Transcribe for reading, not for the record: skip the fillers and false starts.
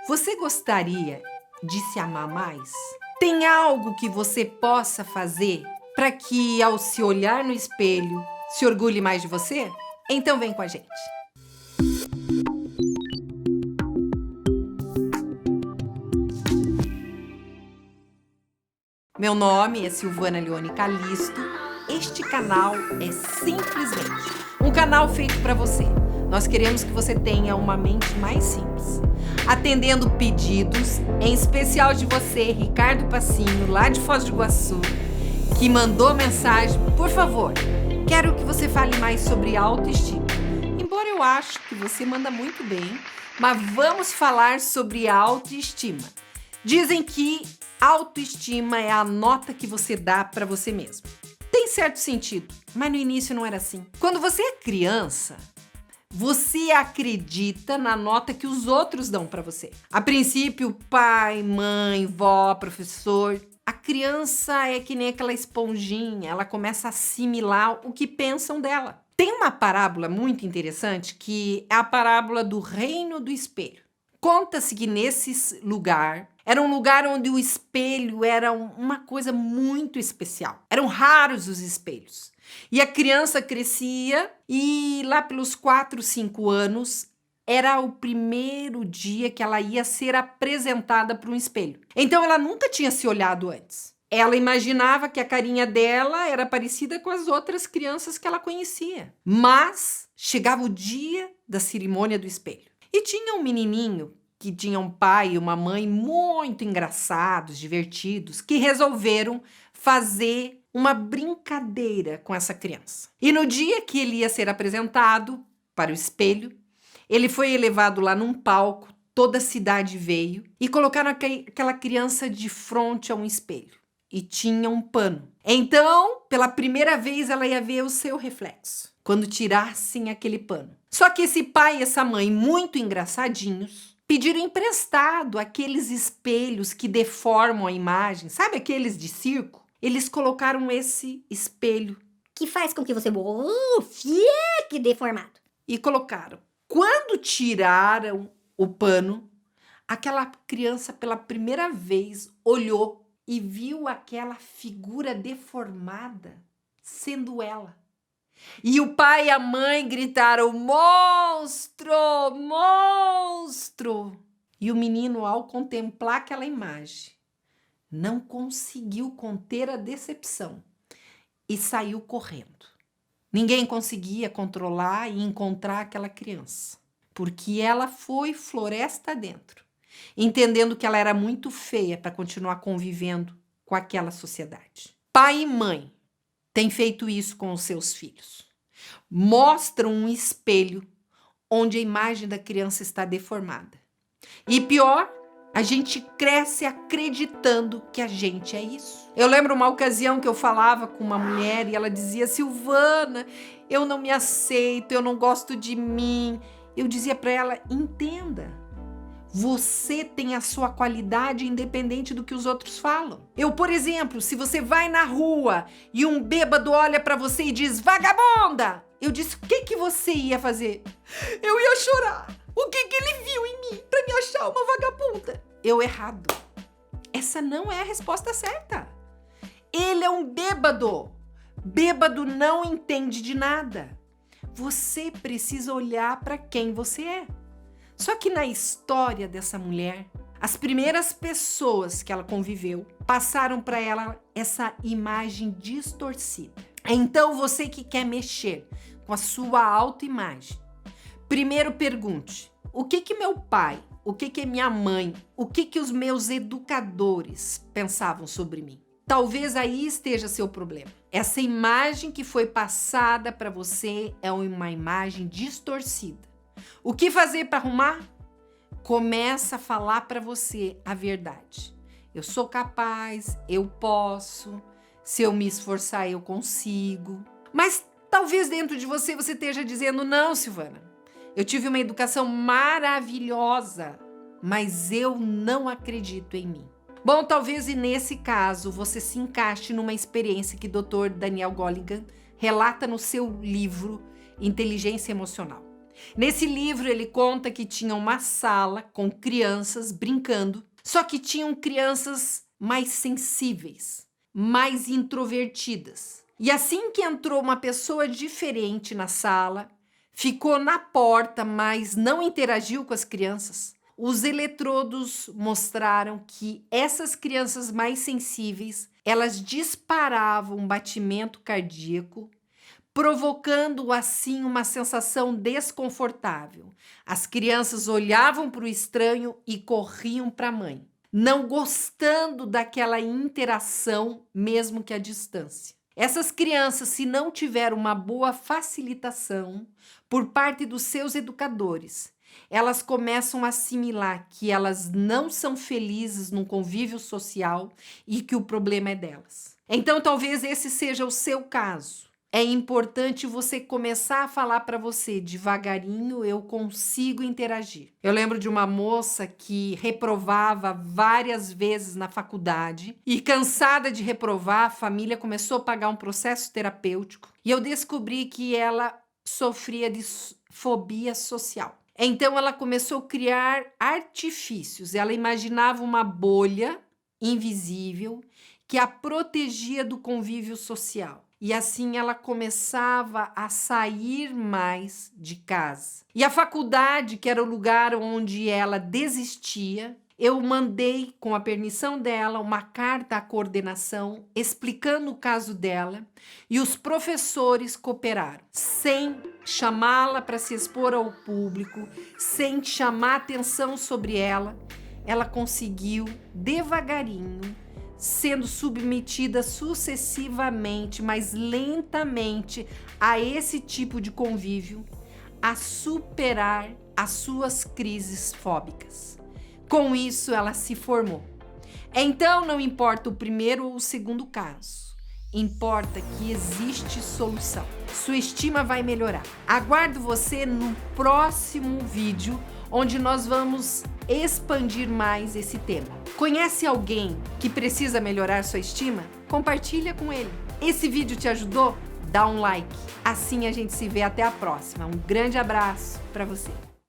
Você gostaria de se amar mais? Tem algo que você possa fazer para que, ao se olhar no espelho, se orgulhe mais de você? Então vem com a gente. Meu nome é Silvana Leone Calisto. Este canal é simplesmente um canal feito para você. Nós queremos que você tenha uma mente mais simples, atendendo pedidos, em especial de você, Ricardo Passinho, lá de Foz do Iguaçu, que mandou mensagem. Por favor, quero que você fale mais sobre autoestima. Embora eu acho que você manda muito bem, mas vamos falar sobre autoestima. Dizem que autoestima é a nota que você dá para você mesmo. Tem certo sentido, mas no início não era assim. Quando você é criança, você acredita na nota que os outros dão para você. A princípio, pai, mãe, vó, professor. A criança é que nem aquela esponjinha, ela começa a assimilar o que pensam dela. Tem uma parábola muito interessante que é a parábola do reino do espelho. Conta-se que nesse lugar, era um lugar onde o espelho era uma coisa muito especial. Eram raros os espelhos. E a criança crescia e lá pelos 4, 5 anos, era o primeiro dia que ela ia ser apresentada para um espelho. Então ela nunca tinha se olhado antes. Ela imaginava que a carinha dela era parecida com as outras crianças que ela conhecia. Mas chegava o dia da cerimônia do espelho. E tinha um menininho que tinha um pai e uma mãe muito engraçados, divertidos, que resolveram fazer uma brincadeira com essa criança. E no dia que ele ia ser apresentado para o espelho, ele foi elevado lá num palco, toda a cidade veio e colocaram aquela criança de frente a um espelho. E tinha um pano. Então, pela primeira vez, ela ia ver o seu reflexo, quando tirassem aquele pano. Só que esse pai e essa mãe, muito engraçadinhos, pediram emprestado aqueles espelhos que deformam a imagem. Sabe aqueles de circo? Eles colocaram esse espelho. Que faz com que você fique deformado. E colocaram. Quando tiraram o pano, aquela criança pela primeira vez olhou e viu aquela figura deformada sendo ela. E o pai e a mãe gritaram: monstro, monstro! E o menino, ao contemplar aquela imagem, não conseguiu conter a decepção e saiu correndo. Ninguém conseguia controlar e encontrar aquela criança, porque ela foi floresta dentro, entendendo que ela era muito feia para continuar convivendo com aquela sociedade. Pai e mãe têm feito isso com os seus filhos. Mostram um espelho onde a imagem da criança está deformada. E pior, a gente cresce acreditando que a gente é isso. Eu lembro uma ocasião que eu falava com uma mulher e ela dizia: Silvana, eu não me aceito, eu não gosto de mim. Eu dizia para ela: entenda. Você tem a sua qualidade independente do que os outros falam. Eu, por exemplo, se você vai na rua e um bêbado olha para você e diz vagabunda, eu disse: o que você ia fazer? Eu ia chorar. O que ele viu em mim para me achar uma vagabunda? Eu errado. Essa não é a resposta certa. Ele é um bêbado. Bêbado não entende de nada. Você precisa olhar para quem você é. Só que na história dessa mulher, as primeiras pessoas que ela conviveu passaram para ela essa imagem distorcida. Então você que quer mexer com a sua autoimagem, primeiro pergunte: o que meu pai, o que minha mãe, o que os meus educadores pensavam sobre mim? Talvez aí esteja seu problema. Essa imagem que foi passada para você é uma imagem distorcida. O que fazer para arrumar? Começa a falar para você a verdade. Eu sou capaz, eu posso, se eu me esforçar eu consigo. Mas talvez dentro de você esteja dizendo: não, Silvana, eu tive uma educação maravilhosa, mas eu não acredito em mim. Bom, talvez nesse caso você se encaixe numa experiência que o Dr. Daniel Goleman relata no seu livro Inteligência Emocional. Nesse livro ele conta que tinha uma sala com crianças brincando, só que tinham crianças mais sensíveis, mais introvertidas. E assim que entrou uma pessoa diferente na sala, ficou na porta, mas não interagiu com as crianças, os eletrodos mostraram que essas crianças mais sensíveis, elas disparavam um batimento cardíaco, provocando assim uma sensação desconfortável. As crianças olhavam para o estranho e corriam para a mãe, não gostando daquela interação, mesmo que à distância. Essas crianças, se não tiver uma boa facilitação por parte dos seus educadores, elas começam a assimilar que elas não são felizes num convívio social e que o problema é delas. Então, talvez esse seja o seu caso. É importante você começar a falar para você, devagarinho eu consigo interagir. Eu lembro de uma moça que reprovava várias vezes na faculdade e, cansada de reprovar, a família começou a pagar um processo terapêutico e eu descobri que ela sofria de fobia social. Então ela começou a criar artifícios. Ela imaginava uma bolha invisível que a protegia do convívio social. E assim ela começava a sair mais de casa. E a faculdade, que era o lugar onde ela desistia, eu mandei, com a permissão dela, uma carta à coordenação explicando o caso dela e os professores cooperaram, sem chamá-la para se expor ao público, sem chamar atenção sobre ela. Ela conseguiu, devagarinho, sendo submetida sucessivamente, mas lentamente, a esse tipo de convívio, a superar as suas crises fóbicas. Com isso, ela se formou. Então, não importa o primeiro ou o segundo caso, importa que existe solução. Sua estima vai melhorar. Aguardo você no próximo vídeo, onde nós vamos expandir mais esse tema. Conhece alguém que precisa melhorar sua estima? Compartilha com ele. Esse vídeo te ajudou? Dá um like. Assim a gente se vê até a próxima. Um grande abraço para você.